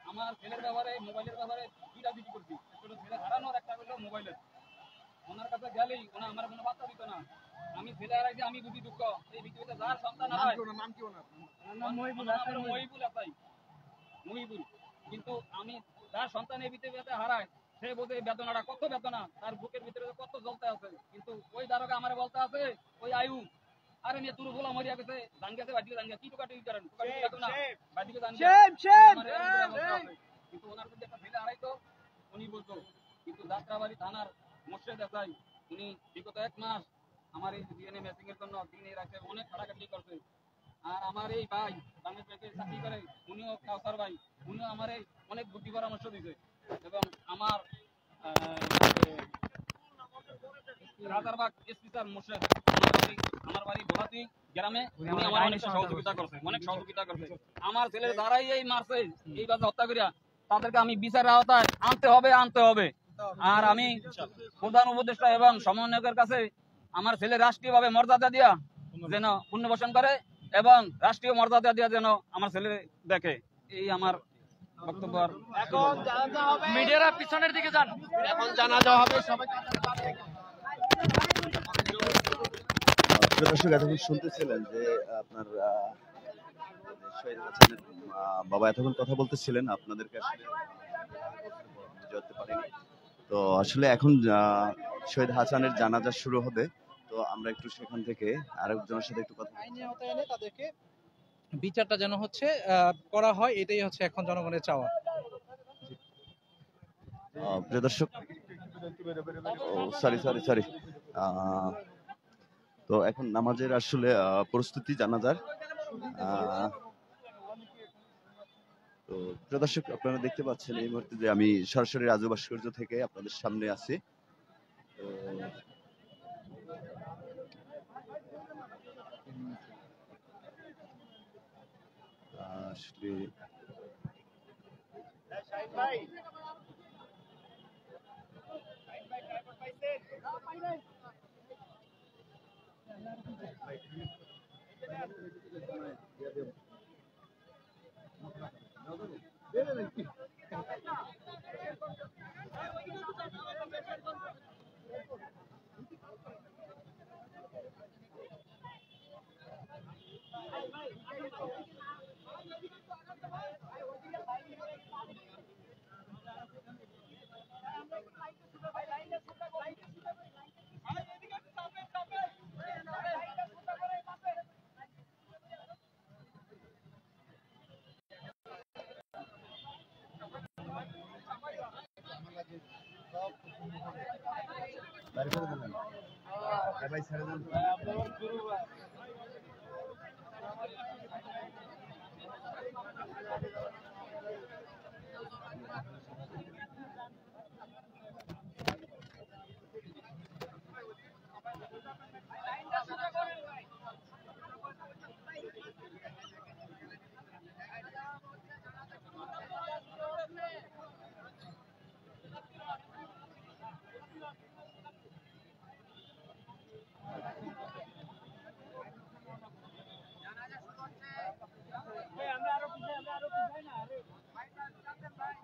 আমার ছেলের ব্যাপারে মোবাইলের ব্যাপারে দুইটা ভিডিও করছি, একটা হলো ছেলে হারানোর, একটা হলো মোবাইলের। ওনার কাছে গেলেই ওনা আমার কোনো বার্তা দিত না। আমি ছেলে হারাইছি, আমি বুঝি দুঃখ। এই পৃথিবীতে যার সন্তান হারায়, নাম কি ওনার? মহিবুল আসাই, মহিবুল। কিন্তু আমি যার সন্তান এই পৃথিবীতে হারায়, সে বোঝে বেদনাটা কত বেদনা, তার বুকের ভিতরে কত জ্বলতে আছে। কিন্তু ওই দারোগা আমারে বলতে আছে, ওই আয়ু আরে নিয়ে তুর গোলা মরিয়া গেছে, জান গেছে বাড়িতে, জান গেছে কি টুকাটি করেন, টুকাটি লাগো না বাড়িতে জান গেছে। কিন্তু ওনার যদি একটা ছেলে হারাইতো উনি বলতো। কিন্তু যাত্রাবাড়ি থানার মোর্শেদ এসআই উনি বিগত 1 মাস আমার এই ডিএনএ ম্যাচিং এর জন্য দিনে রাতে অনেক খাটাখাটি করছে। আর আমার এই ভাই বাংলাদেশ ব্যাংকে চাকরি করে, উনিও কাউসার ভাই, উনিও আমার অনেক বুদ্ধি পরামর্শ দিয়েছে। এবং আমার রাজারবাগ এসপি স্যার মোর্শেদ, আমার বাড়ি ভোলাতি গ্রামে, উনি আমার অনেক সহযোগিতা করছে। আমার ছেলের দ্বারাই এই মারছে, এই বাজে হত্যা করিয়া, তাদেরকে আমি বিচারের আওতায় আনতে হবে। আর আমি প্রধান উপদেষ্টা এবং সমন্বয়কের কাছে আমার ছেলে রাষ্ট্রীয়ভাবে মর্যাদা দিয়া যেন পুনর্বাসন করে এবং রাষ্ট্রীয় মর্যাদা দিয়া যেন আমার ছেলে দেখে, এই আমার বক্তব্য। মিডিয়ারা পিছনের দিকে যান, এখন জানাজা হবে। সবাই দর্শক এতক্ষণ শুনতেছিলেন যে আপনার শহীদ হাসানের বাবা এতক্ষণ কথা বলতেছিলেন, আপনাদেরকে আসলে জানতে পারিনি। তো আসলে এখন শহীদ হাসানের জানাজা শুরু হবে, তো আমরা একটু সেখান থেকে আরেকজনের সাথে একটু কথা আইনের আওতায় এনে তাদেরকে বিচারটা যেন হচ্ছে করা হয়, এটাই হচ্ছে এখন জনগণের চাওয়া। প্রিয় দর্শক, সরি তো এখন নামাজের আসলে প্রস্তুতি জানাজার। তো প্রিয় দর্শক, আপনারা দেখতে পাচ্ছেন এই মুহূর্তে যে আমি সরাসরি রাজু ভাস্কর্য থেকে আপনাদের সামনে আছি। আসলে ভাই ছেড়ে দেন।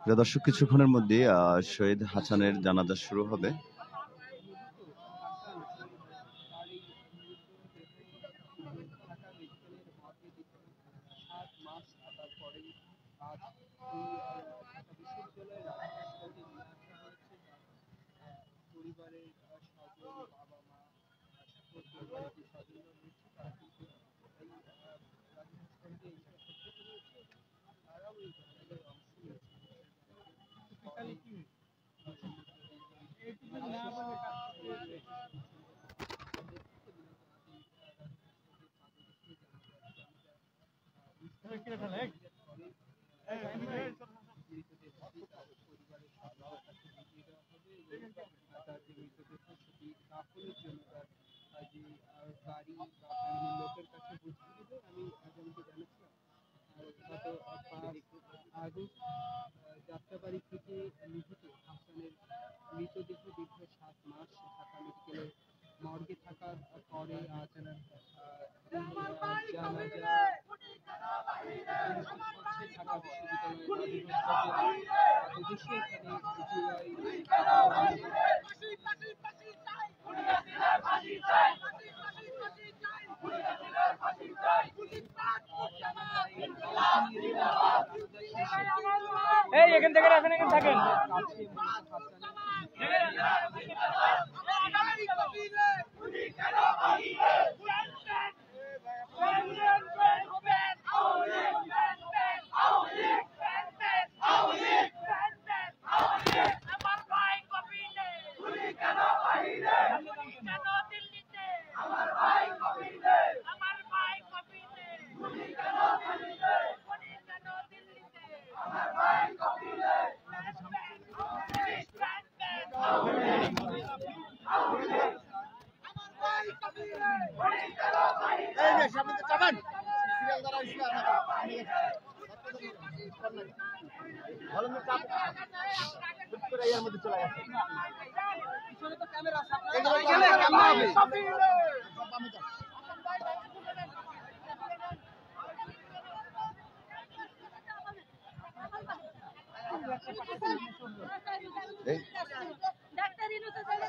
প্রিয় দর্শক, কিছুক্ষণের মধ্যে শহীদ হাসানের জানাজা শুরু হবে। যাত্রাবাড়ি থেকে নিহত হাসানের মৃতদেহ দীর্ঘ 7 মাস ঢাকা মেডিকেলে মর্গে থাকার পরে জানাজা ঢাকা এই এখান থেকে আসেন, এখানে থাকেন।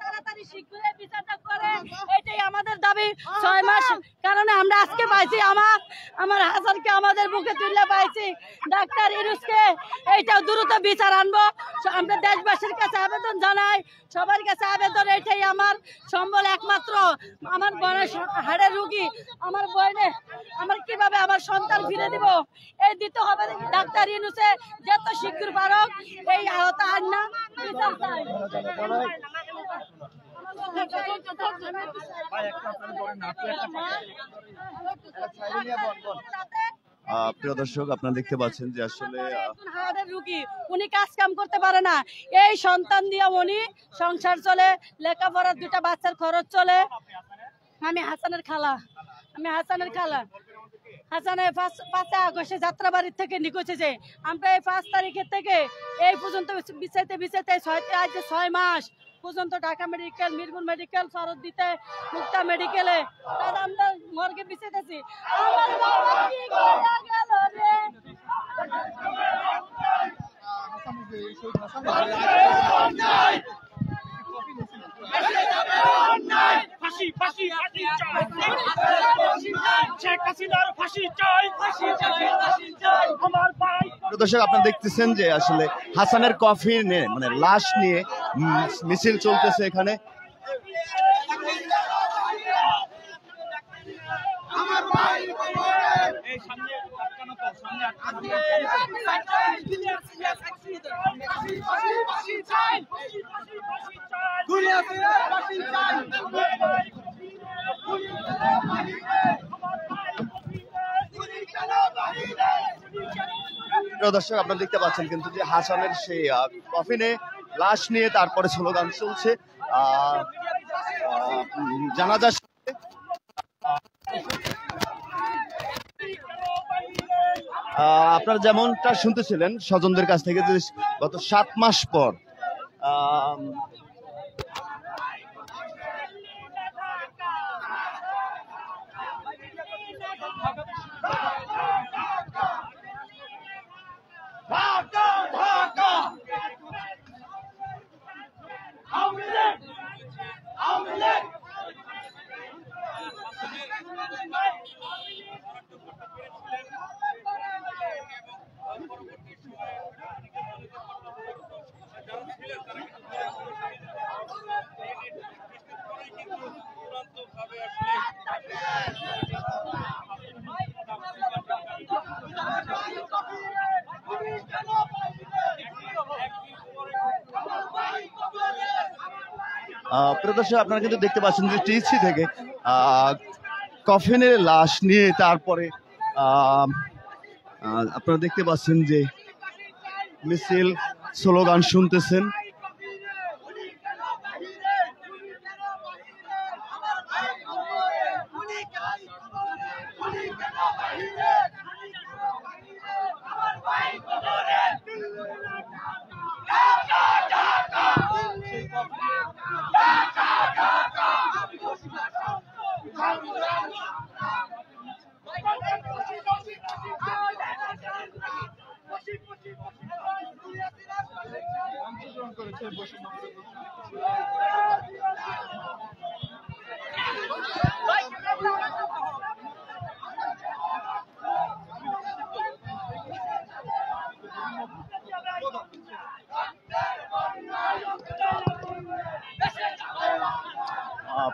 তাড়াতাড়ি শীঘ্রই বিচারটা করে, এটাই আমাদের দাবি। 6 মাস কারণে আমরা আজকে পাইছি, আমার হাসানকে আমাদের বুকে তুলে পাইছি। ডাক্তার ইউনূসকে এইটাও দ্রুত বিচার আনবো। আমরা দেশবাসীর কাছে আবেদন জানাই, সবার কাছে আবেদন, এটাই আমার সম্বল একমাত্র। আমার বোনের হাড়ের রুগী, আমার বোনে, আমার কিভাবে আমার সন্তান ফিরে দিব, এই দিতে হবে। ডাক্তার ইউনূসে যত শীঘ্র পারক এই আহত আর না বিচার চাই। প্রিয় দর্শক, আপনারা দেখতে পাচ্ছেন যে আসলে হাড়ের রুগী, উনি কাজ কাম করতে পারে না। এই সন্তান দিয়ে উনি সংসার চলে, লেখাপড়ার 2টা বাচ্চার খরচ চলে। আমি হাসানের খালা হাসানের 5 আগস্টে যাত্রাবাড়ির থেকে নিখোঁজ হয়েছে। আমরা এই 5 তারিখের থেকে এই পর্যন্ত বিচাইতে 6 মাস পর্যন্ত ঢাকা মেডিকেল, মিরপুর মেডিকেল, ফরদ দিতে, মুক্তা মেডিকেলে তার আমরা মর্গে বিচাইতেছি। আমার বাবা কি করে গেল রে? ফাঁসি ফাঁসি ফাঁসি চাই, শেখ হাসিনার ফাঁসি চাই, ফাঁসি চাই, ফাঁসি চাই আমার ভাই। দর্শক, আপনারা দেখতেছেন যে আসলে হাসানের কফিন নিয়ে, মানে লাশ নিয়ে মিছিল চলতেছে এখানে। এই সামনে আটকানো তো, সামনে আটকানো। দর্শক, আপনারা দেখতে পাচ্ছেন কিন্তু যে হাসানের সেই কফিনে লাশ নিয়ে তারপরে স্লোগান চলছে। জানাজা আপনারা যেমনটা শুনতেছিলেন স্বজনদের কাছ থেকে যে গত 7 মাস পর প্রিয় দর্শক, আপনারা কিন্তু দেখতে পাচ্ছেন যে টিএসসি থেকে কফিনের লাশ নিয়ে তারপরে আপনারা দেখতে পাচ্ছেন যে মিছিল স্লোগান শুনতেছেন।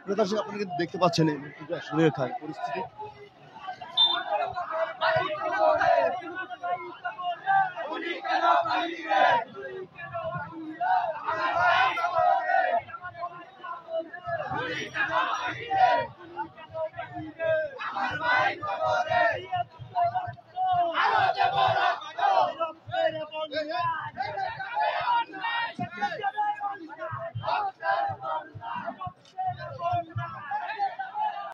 প্রিয় দর্শক, আপনারা কিন্তু দেখতে পাচ্ছেন এই মুহূর্তে আসলে এখানে পরিস্থিতি। আমার